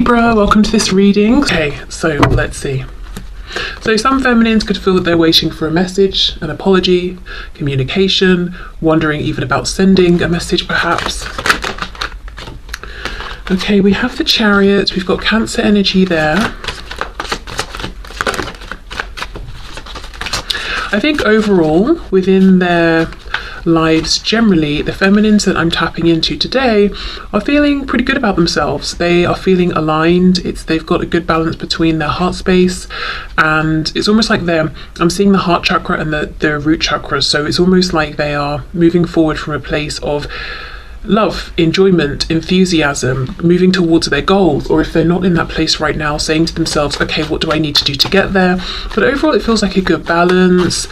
Libra, welcome to this reading. Okay, so let's see. So some feminines could feel that they're waiting for a message, an apology, communication, wondering even about sending a message perhaps. Okay, we have the Chariot, we've got Cancer energy there. I think overall, within their lives generally, the feminines that I'm tapping into today are feeling pretty good about themselves. They are feeling aligned. They've got a good balance between their heart space, and it's almost like I'm seeing the heart chakra and the root chakras, so it's almost like they are moving forward from a place of love, enjoyment, enthusiasm, moving towards their goals, or if they're not in that place right now, saying to themselves, okay, what do I need to do to get there? But overall it feels like a good balance.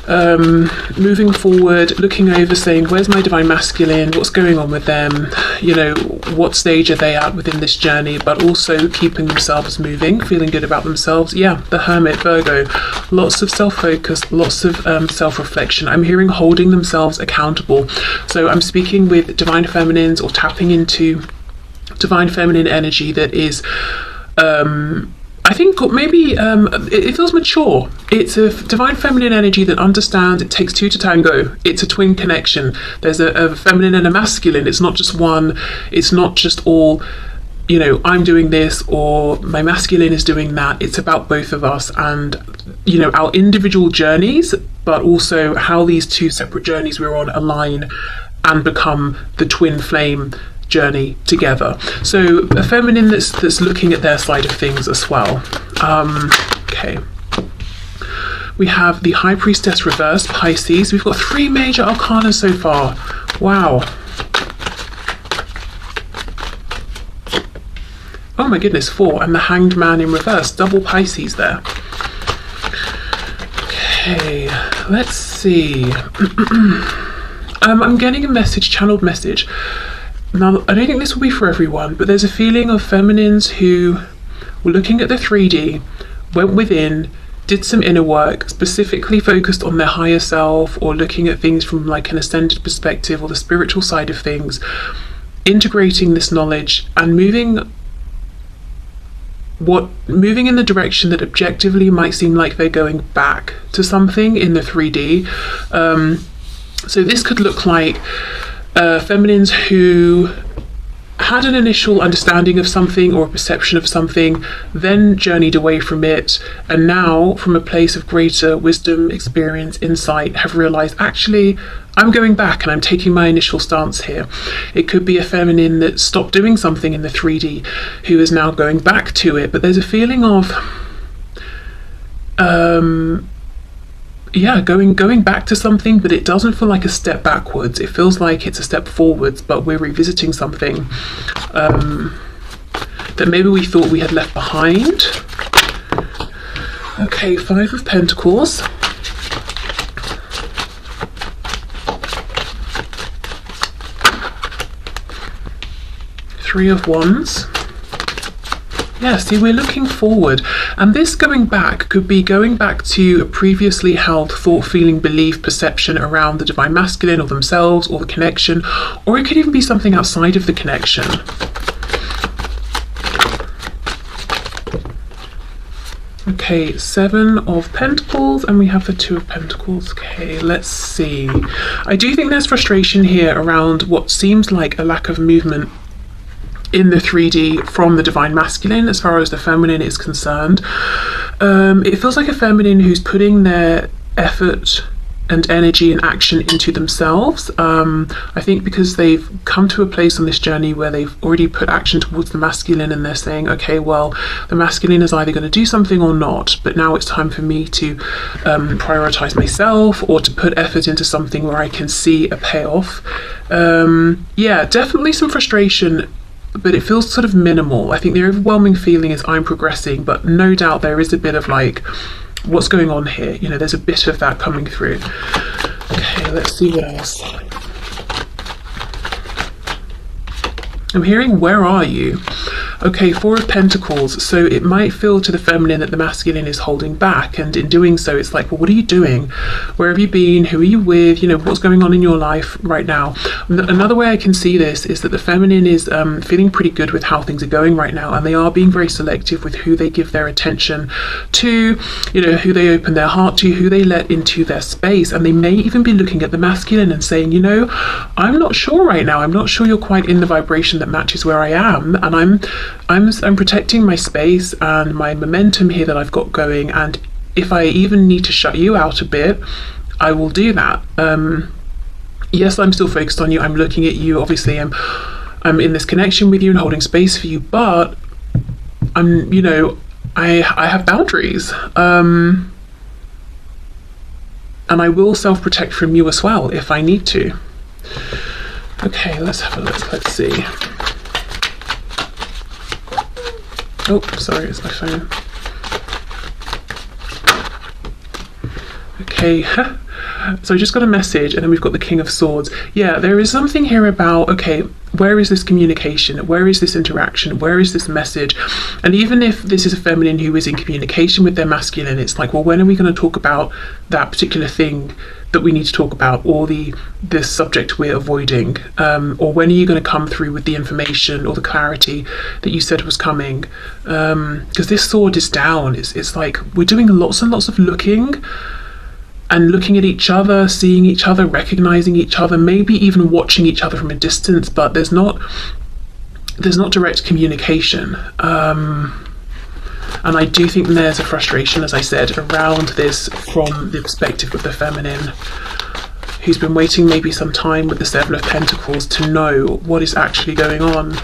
Moving forward, looking over, saying, where's my divine masculine, what's going on with them, you know, what stage are they at within this journey, but also keeping themselves moving, feeling good about themselves. Yeah, the Hermit, Virgo, lots of self-focus, lots of self-reflection. I'm hearing holding themselves accountable. So I'm speaking with divine feminines or tapping into divine feminine energy that is I think maybe it feels mature. It's a divine feminine energy that understands it takes two to tango. It's a twin connection. There's a feminine and a masculine. It's not just one. It's not just all, you know, I'm doing this or my masculine is doing that. It's about both of us and, you know, our individual journeys, but also how these two separate journeys we're on align and become the twin flame journey together. So a feminine that's looking at their side of things as well. Okay, we have the High Priestess reversed, Pisces. We've got 3 major arcana so far. Wow. Oh my goodness, 4, and the Hanged Man in reverse, double Pisces there. Okay, let's see. I'm getting a message, channeled message. Now, I don't think this will be for everyone, but there's a feeling of feminines who were looking at the 3D, went within, did some inner work, specifically focused on their higher self or looking at things from like an ascended perspective or the spiritual side of things, integrating this knowledge and moving in the direction that objectively might seem like they're going back to something in the 3D. So this could look like feminines who had an initial understanding of something or a perception of something, then journeyed away from it, and now from a place of greater wisdom, experience, insight, have realized, actually, I'm going back and I'm taking my initial stance here. It could be a feminine that stopped doing something in the 3D who is now going back to it, but there's a feeling of going back to something, but it doesn't feel like a step backwards. It feels like it's a step forwards, but we're revisiting something that maybe we thought we had left behind. Okay, 5 of Pentacles. Three of Wands. Yeah, see, we're looking forward, and this going back could be going back to a previously held thought, feeling, belief, perception around the divine masculine or themselves or the connection, or it could even be something outside of the connection. Okay, 7 of Pentacles, and we have the 2 of Pentacles. Okay, let's see. I do think there's frustration here around what seems like a lack of movement in the 3D from the divine masculine as far as the feminine is concerned. It feels like a feminine who's putting their effort and energy and action into themselves. I think because they've come to a place on this journey where they've already put action towards the masculine and they're saying, okay, well, the masculine is either going to do something or not, but now it's time for me to prioritize myself or to put effort into something where I can see a payoff. Yeah, definitely some frustration, but it feels sort of minimal. I think the overwhelming feeling is I'm progressing, but no doubt there is a bit of like, what's going on here? You know, there's a bit of that coming through. Okay, let's see what else. I'm hearing, where are you? Okay, Four of Pentacles. So it might feel to the feminine that the masculine is holding back, and in doing so it's like, well, what are you doing? Where have you been? Who are you with? You know, what's going on in your life right now? Another way I can see this is that the feminine is feeling pretty good with how things are going right now, and they are being very selective with who they give their attention to, you know, who they open their heart to, who they let into their space. And they may even be looking at the masculine and saying, you know, I'm not sure right now, I'm not sure you're quite in the vibration that matches where I am, and I'm protecting my space and my momentum here that I've got going, and if I even need to shut you out a bit, I will do that. Yes, I'm still focused on you, I'm looking at you, obviously I'm in this connection with you and holding space for you, but I'm, you know, I have boundaries, and I will self-protect from you as well if I need to. Okay, let's have a look. Let's see. Oh, sorry, it's my phone. Okay, so I just got a message, and then we've got the King of Swords. Yeah, there is something here about, okay, where is this communication? Where is this interaction? Where is this message? And even if this is a feminine who is in communication with their masculine, it's like, well, when are we going to talk about that particular thing that we need to talk about, or the subject we're avoiding, or when are you going to come through with the information or the clarity that you said was coming? Because this sword is down. It's like we're doing lots and lots of looking at each other, seeing each other, recognizing each other, maybe even watching each other from a distance, but there's not direct communication. And I do think there's a frustration, as I said, around this from the perspective of the feminine, who's been waiting maybe some time with the Seven of Pentacles to know what is actually going on.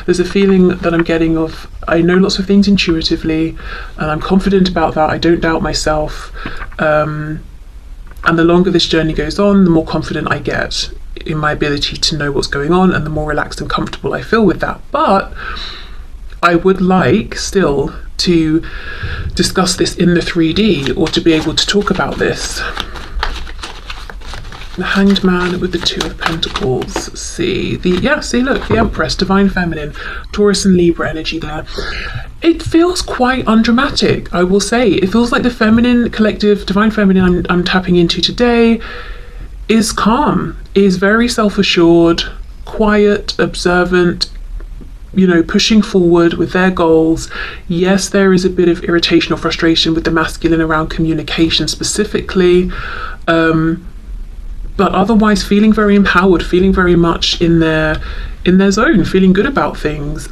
There's a feeling that I'm getting of, I know lots of things intuitively, and I'm confident about that. I don't doubt myself. And the longer this journey goes on, the more confident I get in my ability to know what's going on, and the more relaxed and comfortable I feel with that. But I would like still to discuss this in the 3D, or to be able to talk about this. The Hanged Man with the Two of Pentacles. See, look, the Empress, Divine Feminine, Taurus and Libra energy there. It feels quite undramatic, I will say. It feels like the feminine collective, Divine Feminine I'm tapping into today is calm, is very self-assured, quiet, observant, you know, pushing forward with their goals. Yes, there is a bit of irritation or frustration with the masculine around communication specifically, but otherwise feeling very empowered, feeling very much in their zone, feeling good about things,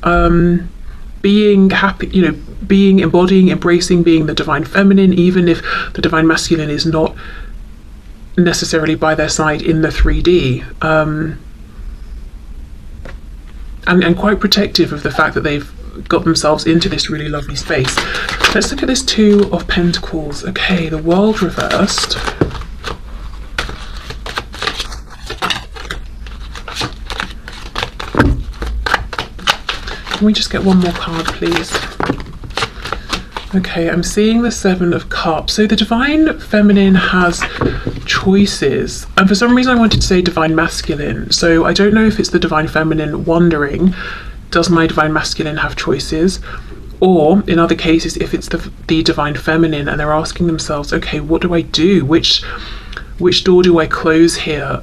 being happy, you know, embodying, embracing being the Divine Feminine, even if the Divine Masculine is not necessarily by their side in the 3D. And quite protective of the fact that they've got themselves into this really lovely space. Let's look at this Two of Pentacles. Okay, the World reversed. Can we just get one more card, please? Okay, I'm seeing the Seven of Cups. So the Divine Feminine has choices. And for some reason I wanted to say Divine Masculine. So I don't know if it's the Divine Feminine wondering, does my Divine Masculine have choices? Or in other cases, if it's the Divine Feminine and they're asking themselves, okay, what do I do? Which door do I close here?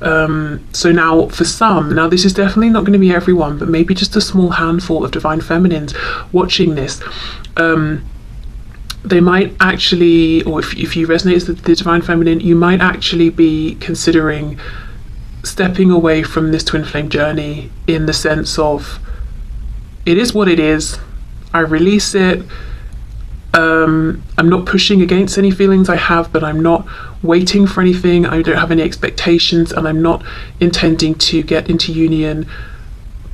So now for some, now this is definitely not going to be everyone, but maybe just a small handful of Divine Feminines watching this. They might actually, or if you resonate with the Divine Feminine, you might actually be considering stepping away from this twin flame journey, in the sense of, it is what it is, I release it. I'm not pushing against any feelings I have, but I'm not waiting for anything. I don't have any expectations, and I'm not intending to get into union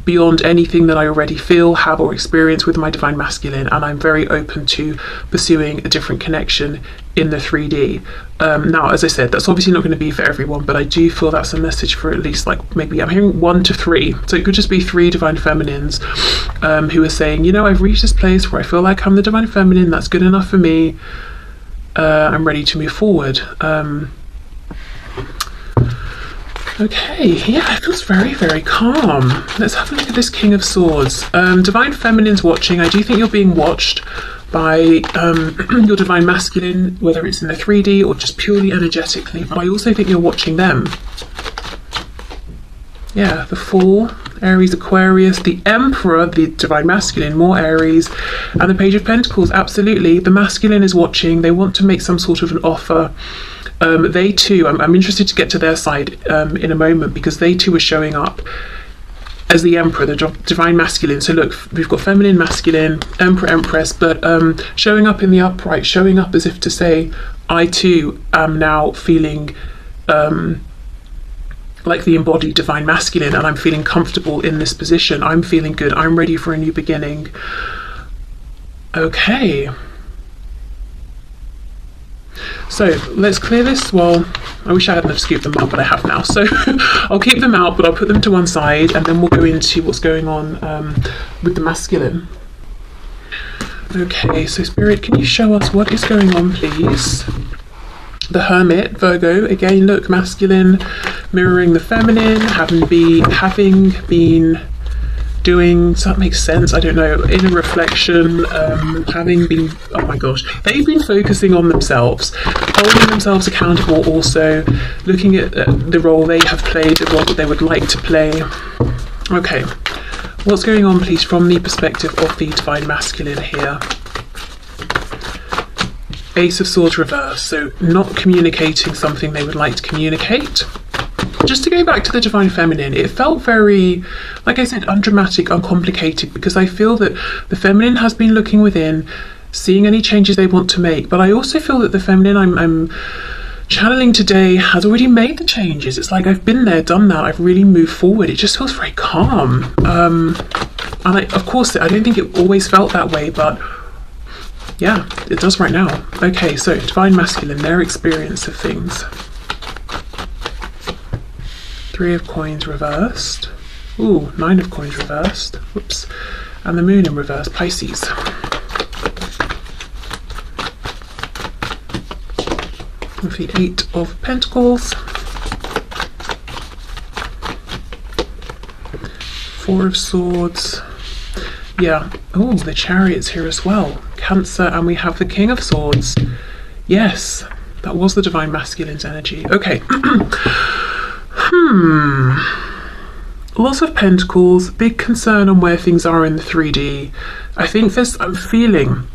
beyond anything that I already feel, have, or experience with my Divine Masculine, and I'm very open to pursuing a different connection in the 3D. Now, as I said, that's obviously not going to be for everyone, but I do feel that's a message for at least, like, maybe I'm hearing 1 to 3. So it could just be 3 Divine Feminines who are saying, you know, I've reached this place where I feel like I'm the Divine Feminine, that's good enough for me, I'm ready to move forward. Okay, yeah, it feels very, very calm. Let's have a look at this King of Swords. Divine Feminine's watching. I do think you're being watched by your Divine Masculine, whether it's in the 3D or just purely energetically, but I also think you're watching them. Yeah, the Fool, Aries, Aquarius, the Emperor, the Divine Masculine, more Aries, and the Page of Pentacles, absolutely. The Masculine is watching. They want to make some sort of an offer. They too, I'm interested to get to their side in a moment, because they too are showing up as the Emperor, the Divine Masculine. So look, we've got Feminine, Masculine, Emperor, Empress, but showing up in the upright, showing up as if to say, I too am now feeling like the embodied Divine Masculine, and I'm feeling comfortable in this position. I'm feeling good. I'm ready for a new beginning. Okay. So let's clear this. Well, I wish I hadn't have scooped them up, but I have now. So I'll keep them out, but I'll put them to one side, and then we'll go into what's going on with the masculine. Okay, so Spirit, can you show us what is going on, please? The Hermit, Virgo, again, look, masculine, mirroring the feminine, having been doing, so that makes sense, I don't know, inner reflection, having been, oh my gosh, they've been focusing on themselves, holding themselves accountable, also looking at the role they have played, the role that they would like to play. Okay, what's going on, please, from the perspective of the Divine Masculine here? Ace of Swords reverse, so not communicating something they would like to communicate. Just to go back to the Divine Feminine, it felt very, like I said, undramatic, uncomplicated, because I feel that the Feminine has been looking within, seeing any changes they want to make, but I also feel that the Feminine I'm channeling today has already made the changes. It's like I've been there, done that, I've really moved forward. It just feels very calm. And of course, I don't think it always felt that way, but yeah, it does right now. Okay, so Divine Masculine, their experience of things. Three of Coins reversed. Ooh, Nine of Coins reversed. Whoops. And the Moon in reverse, Pisces. With the Eight of Pentacles. Four of Swords. Yeah. Oh, the Chariot's here as well. Cancer, and we have the King of Swords. Yes, that was the Divine Masculine's energy. Okay. Lots of Pentacles, big concern on where things are in the 3D. I think I'm feeling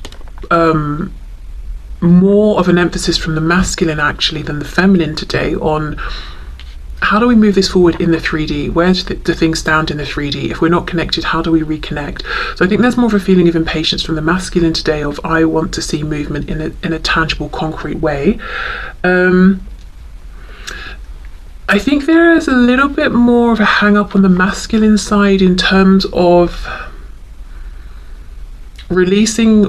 more of an emphasis from the masculine actually than the feminine today on how do we move this forward in the 3D? Where do things stand in the 3D? If we're not connected, how do we reconnect? So I think there's more of a feeling of impatience from the masculine today of I want to see movement in a tangible, concrete way. I think there is a little bit more of a hang up on the masculine side in terms of releasing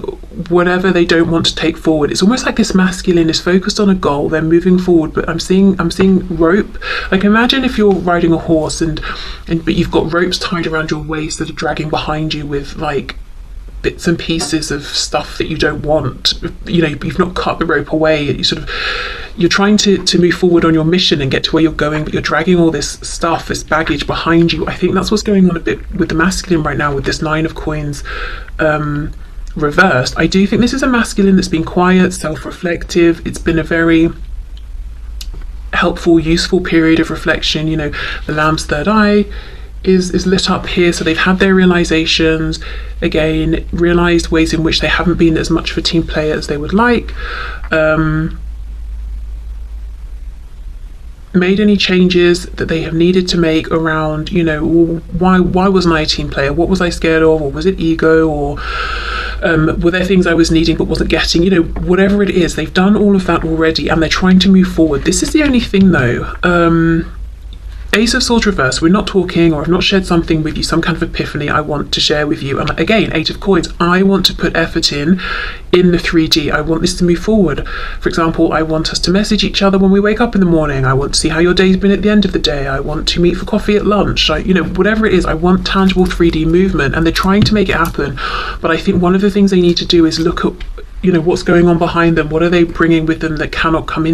whatever they don't want to take forward. It's almost like this masculine is focused on a goal, they're moving forward, but I'm seeing rope. Like imagine if you're riding a horse but you've got ropes tied around your waist that are dragging behind you with like bits and pieces of stuff that you don't want. You know, you've not cut the rope away. You're trying to move forward on your mission and get to where you're going, but you're dragging all this stuff, this baggage behind you. I think that's what's going on a bit with the masculine right now with this Nine of Coins reversed. I do think this is a masculine that's been quiet, self-reflective. It's been a very helpful, useful period of reflection. You know, the Lamb's third eye is lit up here, so they've had their realizations, again, realized ways in which they haven't been as much of a team player as they would like, made any changes that they have needed to make around, you know, why wasn't I a team player? What was I scared of? Or was it ego? Or were there things I was needing but wasn't getting? You know, whatever it is, they've done all of that already and they're trying to move forward. This is the only thing though. Ace of Swords reverse, we're not talking, or I've not shared something with you, some kind of epiphany I want to share with you. And again, Eight of Coins, I want to put effort in the 3D. I want this to move forward. For example, I want us to message each other when we wake up in the morning. I want to see how your day's been at the end of the day. I want to meet for coffee at lunch. You know, whatever it is, I want tangible 3D movement, and they're trying to make it happen. But I think one of the things they need to do is look at, you know, what's going on behind them. What are they bringing with them that cannot come